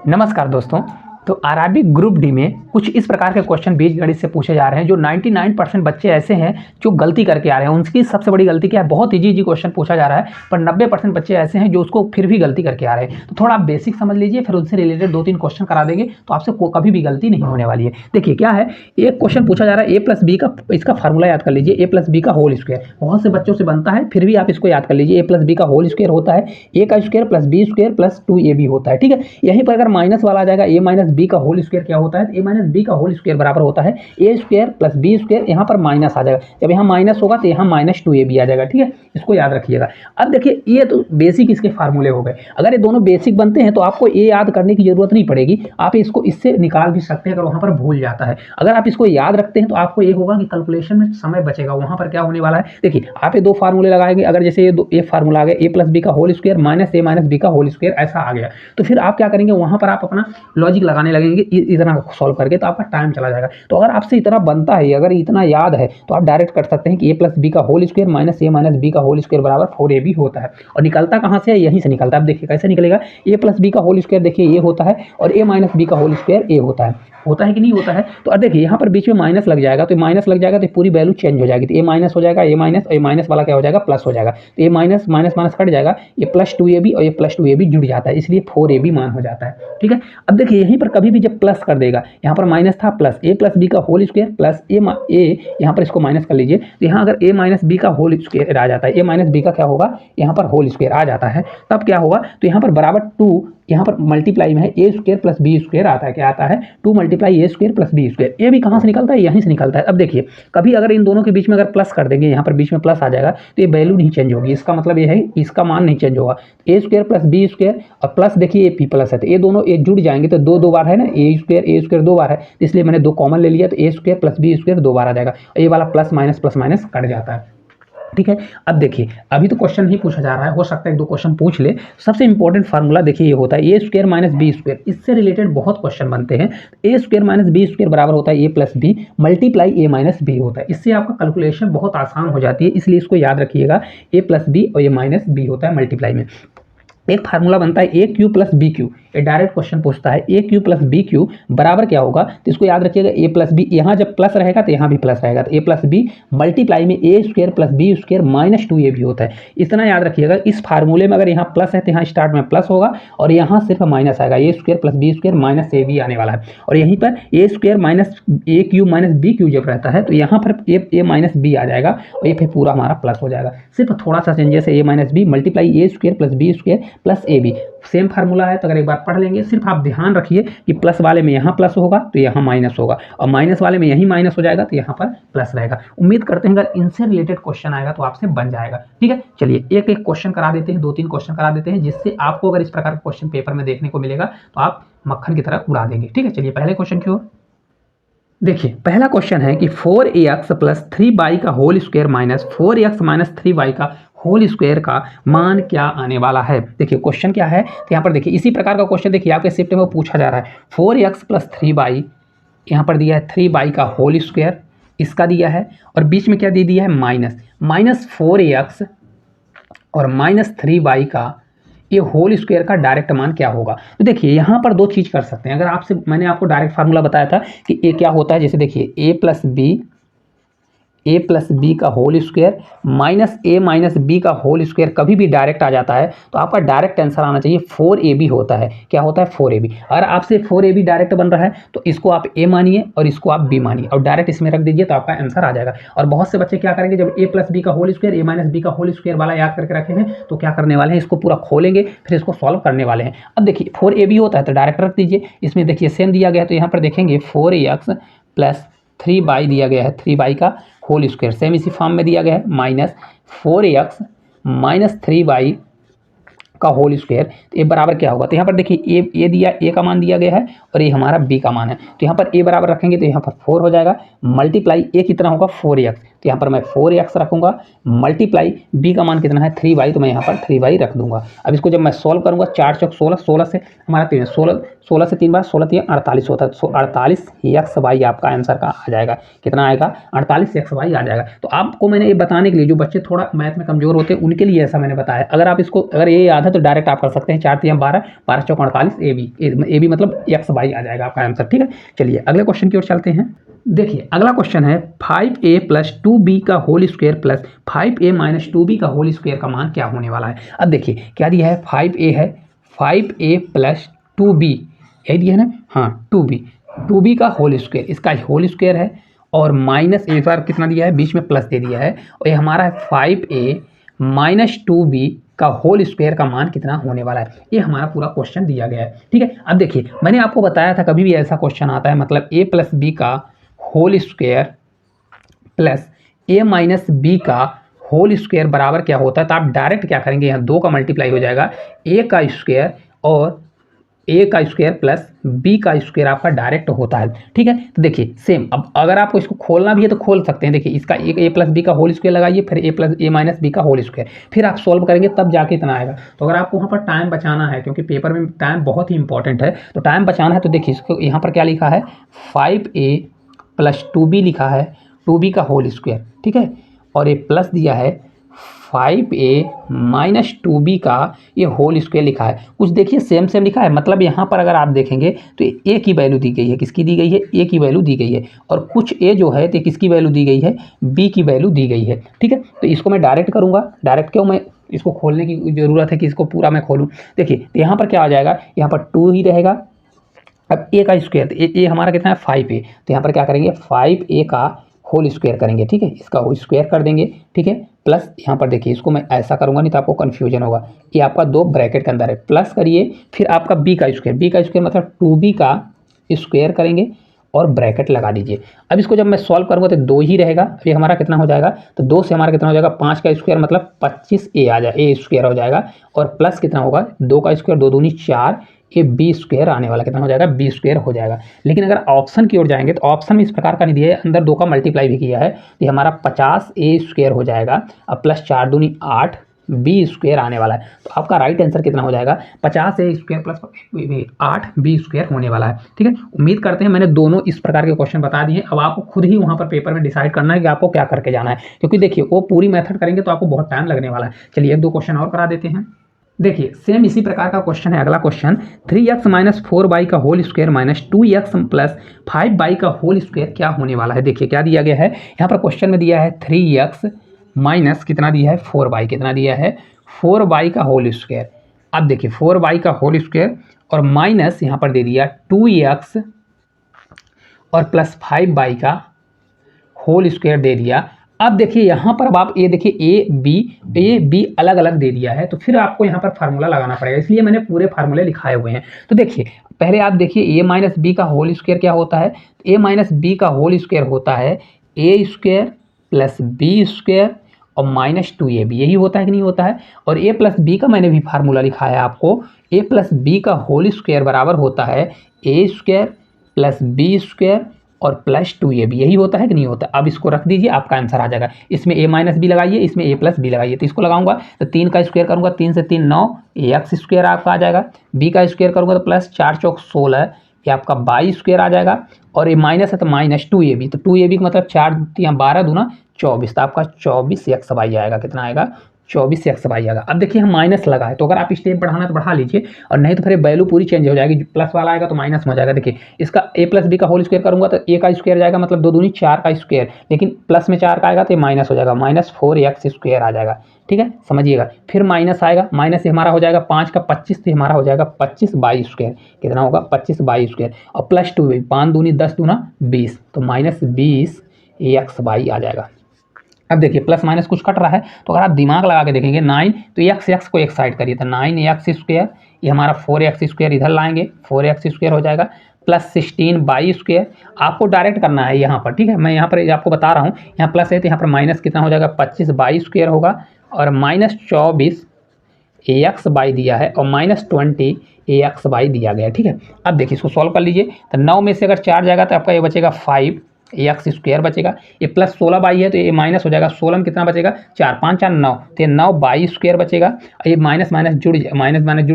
नमस्कार दोस्तों। तो आरआरबी ग्रुप डी में कुछ इस प्रकार के क्वेश्चन बीजगणित से पूछे जा रहे हैं जो 99% बच्चे ऐसे हैं जो गलती करके आ रहे हैं। उनकी सबसे बड़ी गलती क्या है, बहुत इजी क्वेश्चन पूछा जा रहा है पर 90% बच्चे ऐसे हैं जो उसको फिर भी गलती करके आ रहे हैं। तो थोड़ा आप बेसिक समझ लीजिए, फिर उनसे रिलेटेड 2-3 क्वेश्चन करा देंगे तो आपसे कभी भी गलती नहीं होने वाली है। देखिए क्या है, एक क्वेश्चन पूछा जा रहा है a+b का, इसका फार्मूला याद कर लीजिए, a+b का होल स्क्वायर। बहुत से बच्चों से बनता है, फिर भी आप इसको याद कर लीजिए। a+b का होल स्क्वायर होता है a का square plus b square plus 2ab होता है। ठीक है, यहीं पर अगर माइनस वाला आ जाएगा a-b का होल स्क्वायर क्या होता है, a-b का होल स्क्वायर बराबर होता है a square plus b square, यहाँ पर माइनस आ जाएगा। जब यहाँ माइनस होगा तो यहाँ -2ab आ जाएगा। ठीक है, इसको याद रखिएगा। अब देखिए ये तो बेसिक इसके फार्मूले हो गए। अगर ये दोनों बेसिक बनते हैं तो आपको ये याद करने की जरूरत नहीं पड़ेगी, आप इसको इससे निकाल भी सकते हैं अगर वहां पर भूल जाता है। अगर आप इसको याद रखते हैं तो आपको ये होगा कि कैलकुलेशन में समय बचेगा। वहां पर क्या होने वाला है, देखिए आप ये दो फार्मूले लगाएंगे। अगर जैसे ये फार्मूला आ गया a+b का होल स्क्वायर माइनस a-b का होल स्क्वायर, ऐसा आ गया तो फिर आप क्या करेंगे, वहां पर आप अपना लॉजिक लगाने लगेंगे इतना सॉल्व करके, तो आपका टाइम चला जाएगा। तो अगर आपसे इतना बनता है, अगर इतना याद है तो आप डायरेक्ट कर सकते हैं कि a+b का होल स्क्वायर माइनस a-b का होल स्क्वायर बराबर 4ab होता है। और निकलता कहाँ से है, यहीं से निकलता है। अब देखिए कैसे निकलेगा, a+b का होल स्क्वायर देखिए ये होता है और a-b का होल स्क्वायर ए होता है कि नहीं होता है। तो अब देखिए यहाँ पर बीच में माइनस लग जाएगा, तो माइनस लग जाएगा तो पूरी वैल्यू चेंज हो जाएगी। तो ए माइनस हो जाएगा, ए माइनस, और ए माइनस वाला क्या हो जाएगा, प्लस हो जाएगा। तो ए माइनस माइनस माइनस कट जाएगा, ये +2ab और ये +2ab जुड़ जाता है, इसलिए 4ab मान हो जाता है। ठीक है, अब देखिए यहीं पर कभी भी जब प्लस कर देगा, यहाँ पर माइनस था प्लस a+b का होल स्क्वायर प्लस ए, यहाँ पर इसको माइनस कर लीजिए। तो यहाँ अगर a-b का होल स्क्वायर आ जाता है, a-b का क्या होगा, यहाँ पर होल स्क्वायर आ जाता है, तब क्या होगा, तो यहाँ पर बराबर 2, यहाँ पर मल्टीप्लाई में है a square plus B square आता है। क्या आता है, 2 multiply a square plus B square. ये भी कहाँ से निकलता है, यहीं से निकलता है। अब देखिए कभी अगर इन दोनों के बीच में अगर प्लस कर देंगे, यहाँ पर बीच में प्लस आ जाएगा तो ये वैल्यू नहीं चेंज होगी। इसका मतलब ये है इसका मान नहीं चेंज होगा। a square plus B square और प्लस देखिए ये p प्लस है, तो ये दोनों ये जुड़ जाएंगे तो दो बार है ना, a स्क्वायर 2 बार है, इसलिए मैंने 2 कॉमन ले लिया, तो a square plus B square 2 बार आ जाएगा। ये वाला प्लस माइनस कट जाता है। ठीक है, अब देखिए अभी तो क्वेश्चन नहीं पूछा जा रहा है, हो सकता है 1-2 क्वेश्चन पूछ ले। सबसे इंपॉर्टेंट फार्मूला देखिए ये होता है a square minus B square. इससे रिलेटेड बहुत क्वेश्चन बनते हैं। a square minus B square बराबर होता है a plus B multiply a minus B होता है। इससे आपका कैलकुलेशन बहुत आसान हो जाती है, इसलिए इसको याद रखिएगा, a प्लस बी और a माइनस बी होता है मल्टीप्लाई में। एक फार्मूला बनता है ए क्यू प्लस बी क्यू। ये डायरेक्ट क्वेश्चन पूछता है ए क्यू प्लस बी क्यू बराबर क्या होगा, तो इसको याद रखिएगा ए प्लस बी, यहाँ जब प्लस रहेगा तो यहाँ भी प्लस रहेगा, तो ए प्लस बी मल्टीप्लाई में A square plus B square minus 2ab होता है। इतना याद रखिएगा, इस फार्मूले में अगर यहाँ प्लस है तो यहाँ स्टार्ट में प्लस होगा और यहाँ सिर्फ माइनस आएगा, A square plus B square minus A B आने वाला है। और यहीं पर A square minus A Q minus B Q जब रहता है तो यहाँ पर ए माइनस बी आ जाएगा और ये फिर पूरा हमारा प्लस हो जाएगा। सिर्फ थोड़ा सा चेंजेस है, A minus B multiply A square plus B square plus A B, same formula है तो अगर एक बार पढ़ लेंगे। सिर्फ आप ध्यान रखिए कि प्लस वाले में यहाँ प्लस होगा तो यहाँ माइनस होगा, और माइनस वाले में यहीं माइनस हो जाएगा तो यहाँ पर प्लस रहेगा। उम्मीद करते हैं अगर इनसे रिलेटेड क्वेश्चन आएगा तो आपसे बन जाएगा। ठीक है, चलिए एक एक क्वेश्चन करा देते हैं, 2-3 क्वेश्चन करा देते हैं, जिससे आपको अगर इस प्रकार का क्वेश्चन पेपर में देखने को मिलेगा तो आप मक्खन की तरह उड़ा देंगे। ठीक है, चलिए पहले क्वेश्चन की ओर देखिए। पहला क्वेश्चन है कि 4ax प्लस 3y का whole square minus 4x minus 3y का होल स्क्वायर का मान क्या आने वाला है। देखिए क्वेश्चन क्या है, तो यहाँ पर देखिए इसी प्रकार का क्वेश्चन देखिए आपके शिफ्ट में पूछा जा रहा है। 4x प्लस 3y, यहाँ पर दिया है 3y का होल स्क्वायर, इसका दिया है, और बीच में क्या दे दिया है, माइनस 4ax और माइनस 3y का ये होल स्क्वायर का डायरेक्ट मान क्या होगा। तो देखिए यहाँ पर 2 चीज़ कर सकते हैं। अगर आपसे मैंने आपको डायरेक्ट फार्मूला बताया था कि ए क्या होता है, जैसे देखिए ए प्लस बी का होल स्क्वायर माइनस ए माइनस बी का होल स्क्वायर कभी भी डायरेक्ट आ जाता है तो आपका डायरेक्ट आंसर आना चाहिए 4ab होता है। क्या होता है, 4ab। अगर आपसे 4ab डायरेक्ट बन रहा है तो इसको आप a मानिए और इसको आप b मानिए और डायरेक्ट इसमें रख दीजिए तो आपका आंसर आ जाएगा। और बहुत से बच्चे क्या करेंगे, जब a प्लस बी का होल स्क्वायर ए माइनस बी का होल स्क्वायर वाला याद करके रखे हैं तो क्या करने वाले हैं, इसको पूरा खोलेंगे फिर इसको सॉल्व करने वाले हैं। अब देखिए 4ab होता है तो डायरेक्ट रख दीजिए, इसमें देखिए सेम दिया गया है तो यहाँ पर देखेंगे 4ax प्लस 3y दिया गया है, 3y का होल स्क्वायर सेम इसी फॉर्म में दिया गया है, माइनस 4ax माइनस 3y का होल स्क्वायर, तो ये बराबर क्या होगा। तो यहाँ पर देखिए ए दिया, ए का मान दिया गया है और ये हमारा बी का मान है, तो यहाँ पर ए बराबर रखेंगे तो यहाँ पर 4 हो जाएगा, मल्टीप्लाई ए कितना होगा 4ax, तो यहाँ पर मैं 4x रखूँगा, मल्टीप्लाई b का मान कितना है 3y, तो मैं यहाँ पर 3y रख दूंगा। अब इसको जब मैं सॉल्व करूँगा 4 चौक 16, 16 से हमारा 3 16 से 3 बार 16 3 48 होता है, तो 48x आपका आंसर का आ जाएगा। कितना आएगा 48x आ जाएगा। तो आपको मैंने ये बताने के लिए, जो बच्चे थोड़ा मैथ में कमजोर होते हैं उनके लिए ऐसा मैंने बताया। अगर आप इसको, अगर ये याद है तो डायरेक्ट आप कर सकते हैं, 4 3 12, 12 चौक 48, ए बी मतलब x y आ जाएगा आपका आंसर। ठीक है, चलिए अगले क्वेश्चन की ओर चलते हैं। देखिए अगला क्वेश्चन है 5a प्लस 2b का whole square plus 5a minus 2b का होल स्क्वायर का मान क्या होने वाला है। अब देखिए क्या दिया है, 5a है, 5a प्लस 2b यही दिया है ना, हाँ 2b का होल स्क्वायर, इसका होल स्क्वायर है, और माइनस एक बार कितना दिया है, बीच में प्लस दे दिया है, और ये हमारा है 5a माइनस 2b का होल स्क्वायर का मान कितना होने वाला है। ये हमारा पूरा क्वेश्चन दिया गया है। ठीक है, अब देखिए मैंने आपको बताया था कभी भी ऐसा क्वेश्चन आता है, मतलब a प्लस बी का whole square plus a minus B का होल स्क्वायर बराबर क्या होता है, तो आप डायरेक्ट क्या करेंगे, यहाँ 2 का मल्टीप्लाई हो जाएगा, a का स्क्वायर और a का स्क्वायर प्लस b का स्क्वायर आपका डायरेक्ट होता है। ठीक है, तो देखिए सेम, अब अगर आपको इसको खोलना भी है तो खोल सकते हैं। देखिए इसका एक a प्लस बी का होल स्क्वायर लगाइए, फिर a माइनस बी का होल स्क्वायर, फिर आप सॉल्व करेंगे तब जाके इतना आएगा। तो अगर आपको वहाँ पर टाइम बचाना है, क्योंकि पेपर में टाइम बहुत ही इंपॉर्टेंट है, तो टाइम बचाना है तो देखिए इसको यहाँ पर क्या लिखा है, 5a प्लस 2b लिखा है, 2b का होल स्क्वायर। ठीक है, और ये प्लस दिया है 5a माइनस 2b का ये होल स्क्वायर लिखा है। कुछ देखिए सेम सेम लिखा है, मतलब यहाँ पर अगर आप देखेंगे तो a की वैल्यू दी गई है, किसकी दी गई है, a की वैल्यू दी गई है, और कुछ a जो है तो किसकी वैल्यू दी गई है, b की वैल्यू दी गई है। ठीक है, तो इसको मैं डायरेक्ट करूँगा, डायरेक्ट क्यों, मैं इसको खोलने की ज़रूरत है कि इसको पूरा मैं खोलूँ। देखिए तो यहाँ पर क्या आ जाएगा, यहाँ पर 2 ही रहेगा। अब a का स्क्वायर, तो ए हमारा कितना है 5a, तो यहाँ पर क्या करेंगे 5a का होल स्क्वायर करेंगे। ठीक है, इसका होल स्क्वायर कर देंगे। ठीक है, प्लस यहाँ पर देखिए इसको मैं ऐसा करूँगा नहीं तो आपको कन्फ्यूजन होगा, ये आपका 2 ब्रैकेट के अंदर है, प्लस करिए, फिर आपका b का स्क्वायर मतलब 2b का स्क्वायर करेंगे और ब्रैकेट लगा दीजिए। अब इसको जब मैं सॉल्व करूँगा तो 2 ही रहेगा, ये हमारा कितना हो जाएगा, तो 2 से हमारा कितना हो जाएगा, 5 का स्क्वायर मतलब 25a आ जाए, ए स्क्वायर हो जाएगा, और प्लस कितना होगा 2 का स्क्वायर 2 दूनी 4, ये बी स्क्वायर आने वाला कितना हो जाएगा, बी स्क्वायर हो जाएगा। लेकिन अगर ऑप्शन की ओर जाएंगे तो ऑप्शन में इस प्रकार का नहीं दिया है, अंदर 2 का मल्टीप्लाई भी किया है, तो ये हमारा 50a स्क्वायर हो जाएगा, अब प्लस 4 दूनी 8 बी स्क्वायर आने वाला है। तो आपका राइट आंसर कितना हो जाएगा, 50a square plus 8 B square होने वाला है। ठीक है, उम्मीद करते हैं मैंने दोनों इस प्रकार के क्वेश्चन बता दिए। अब आपको खुद ही वहाँ पर पेपर में डिसाइड करना है कि आपको क्या करके जाना है, क्योंकि देखिए वो पूरी मेथड करेंगे तो आपको बहुत टाइम लगने वाला है। चलिए 1-2 क्वेश्चन और करा देते हैं। देखिए सेम इसी प्रकार का क्वेश्चन है अगला क्वेश्चन, 3x माइनस 4y का whole square minus 2x plus 5y का होल स्क्वायर क्या होने वाला है। देखिए क्या दिया गया है, यहाँ पर क्वेश्चन में दिया है 3x माइनस कितना दिया है 4y, कितना दिया है 4y का होल स्क्वायर। अब देखिए 4y का होल स्क्वायर और माइनस यहाँ पर दे दिया 2x और प्लस 5y का होल स्क्वायर दे दिया। अब देखिए यहाँ पर अब आप ये देखिए ए बी अलग अलग दे दिया है, तो फिर आपको यहाँ पर फार्मूला लगाना पड़ेगा, इसलिए मैंने पूरे फार्मूले लिखाए हुए हैं। तो देखिए पहले आप देखिए a माइनस बी का होल स्क्वायर क्या होता है, a माइनस बी का होल स्क्वायर होता है a square plus B square और माइनस 2ab, यही होता है कि नहीं होता है। और a प्लस बी का मैंने भी फार्मूला लिखा है आपको, a प्लस बी का होल स्क्वायर बराबर होता है a square plus B square और प्लस 2ab, यही होता है कि नहीं होता। अब इसको रख दीजिए, आपका आंसर आ जाएगा। इसमें a माइनस बी लगाइए, इसमें a प्लस बी लगाइए, तो इसको लगाऊंगा तो 3 का स्क्वायर करूंगा, 3 से 3 9 एक्स स्क्वायर आपका आ जाएगा, b का स्क्वायर करूंगा तो प्लस 4 चौक 16 ये आपका बाई स्क्वायर आ जाएगा, और ये माइनस है तो माइनस 2ab, तो 2ab का मतलब 4 12 दूना 24, तो आपका 24x आएगा, कितना आएगा 24x आएगा। अब देखिए हम माइनस लगाए, तो अगर आप स्टेप बढ़ाना तो बढ़ा लीजिए, और नहीं तो फिर वैल्यू पूरी चेंज हो जाएगी, प्लस वाला आएगा तो माइनस में हो जाएगा। देखिए इसका a प्लस बी का होल स्क्वायर करूंगा तो a का स्क्वायर जाएगा, मतलब 2 दूनी 4 का स्क्वायर, लेकिन प्लस में 4 का आएगा तो ये माइनस हो जाएगा, माइनस 4x स्क्वायर आ जाएगा। ठीक है, समझिएगा, फिर माइनस आएगा, माइनस से हमारा हो जाएगा 5 का 25, तो हमारा हो जाएगा 25 बाई स्क्वायर, कितना होगा 25 बाई स्क्वायर, और प्लस 2 5 दूनी 10 दूना 20, तो माइनस 20x आ जाएगा। अब देखिए प्लस माइनस कुछ कट रहा है, तो अगर आप दिमाग लगा के देखेंगे 9, तो x को एक साइड करिए, तो 9x स्क्वायर, ये हमारा 4x स्क्वायर इधर लाएंगे, 4x स्क्वायर हो जाएगा, प्लस 16 बाई स्क्वायर। आपको डायरेक्ट करना है यहाँ पर, ठीक है, मैं यहाँ पर आपको बता रहा हूँ, यहाँ प्लस है तो यहाँ पर माइनस कितना हो जाएगा 25 बाई स्क्वायर होगा, और माइनस 24 ax बाई दिया है, और माइनस 20 ax बाई दिया गया है। ठीक है, अब देखिए इसको सॉल्व कर लीजिए, तो 9 में से अगर 4 जाएगा तो आपका ये बचेगा 5, एक्स स्क्वायर बचेगा। ये प्लस 16y है तो ये माइनस हो जाएगा, 16 में कितना बचेगा 4 5 4 9, तो ये 9y स्क्वायर बचेगा। ये माइनस माइनस जुड़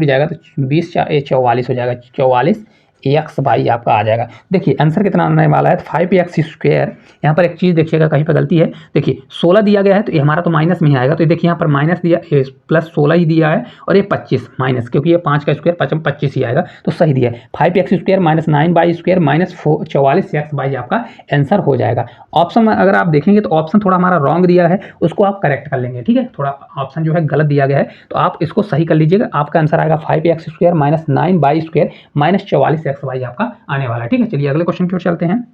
जाएगा तो 20 4 ये 44 हो जाएगा, 44 एक्स बाई आपका आ जाएगा। देखिए आंसर कितना आने वाला है 5x स्क्वायर। यहाँ पर एक चीज़ देखिएगा कहीं पर गलती है, देखिए 16 दिया गया है तो ये हमारा तो माइनस में ही आएगा, तो देखिए यहाँ पर माइनस दिया प्लस 16 ही दिया है और ये 25 माइनस, क्योंकि ये 5 का स्क्वायर 25 ही आएगा तो सही दिया है। 5x square minus 9y square minus 44x by आपका आंसर हो जाएगा। ऑप्शन में अगर आप देखेंगे तो ऑप्शन थोड़ा हमारा रॉन्ग दिया है, उसको आप करेक्ट कर लेंगे, ठीक है। थोड़ा ऑप्शन जो है गलत दिया गया है तो आप इसको सही कर लीजिएगा। आपका आंसर आएगा 5x square minus 9y square minus 44x by आपका आने वाला है, ठीक है। चलिए अगले क्वेश्चन की ओर चलते हैं।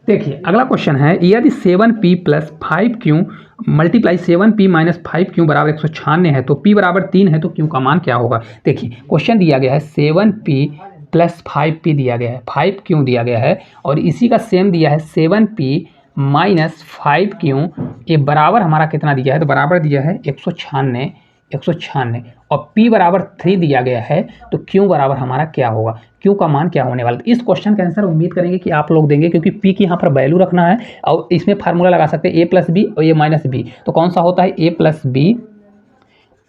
देखिए अगला क्वेश्चन है, यदि 7p plus 5q multiply 7p minus 5q बराबर 196 है तो p बराबर 3 है तो q का मान क्या होगा। देखिए क्वेश्चन दिया गया है 7p प्लस 5p दिया गया है, 5q दिया गया है और इसी का सेम दिया है 7p माइनस 5q, ये बराबर हमारा कितना दिया है तो बराबर दिया है 196 और p बराबर 3 दिया गया है तो q बराबर हमारा क्या होगा, q का मान क्या होने वाला है। इस क्वेश्चन का आंसर उम्मीद करेंगे कि आप लोग देंगे, क्योंकि p की यहाँ पर वैल्यू रखना है और इसमें फार्मूला लगा सकते हैं a प्लस बी और a माइनस बी, तो कौन सा होता है a प्लस बी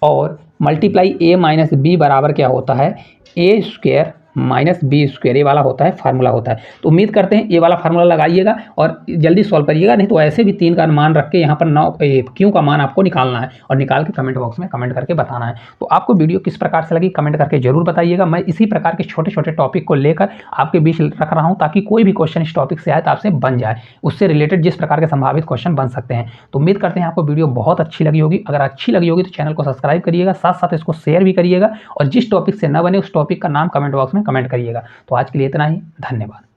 और मल्टीप्लाई a माइनस बी बराबर क्या होता है a square minus B square, ये वाला होता है फार्मूला होता है। तो उम्मीद करते हैं ये वाला फार्मूला लगाइएगा और जल्दी सॉल्व करिएगा, नहीं तो ऐसे भी 3 का मान रख के यहाँ पर 9 क्यों का मान आपको निकालना है और निकाल के कमेंट बॉक्स में कमेंट करके बताना है। तो आपको वीडियो किस प्रकार से लगी कमेंट करके जरूर बताइएगा। मैं इसी प्रकार के छोटे छोटे टॉपिक को लेकर आपके बीच रख रहा हूँ ताकि कोई भी क्वेश्चन इस टॉपिक से आए तो आपसे बन जाए, उससे रिलेटेड जिस प्रकार के संभावित क्वेश्चन बन सकते हैं। तो उम्मीद करते हैं आपको वीडियो बहुत अच्छी लगी होगी। अगर अच्छी लगी होगी तो चैनल को सब्सक्राइब करिएगा, साथ साथ इसको शेयर भी करिएगा और जिस टॉपिक से न बने उस टॉपिक का नाम कमेंट बॉक्स में कमेंट करिएगा। तो आज के लिए इतना ही, धन्यवाद।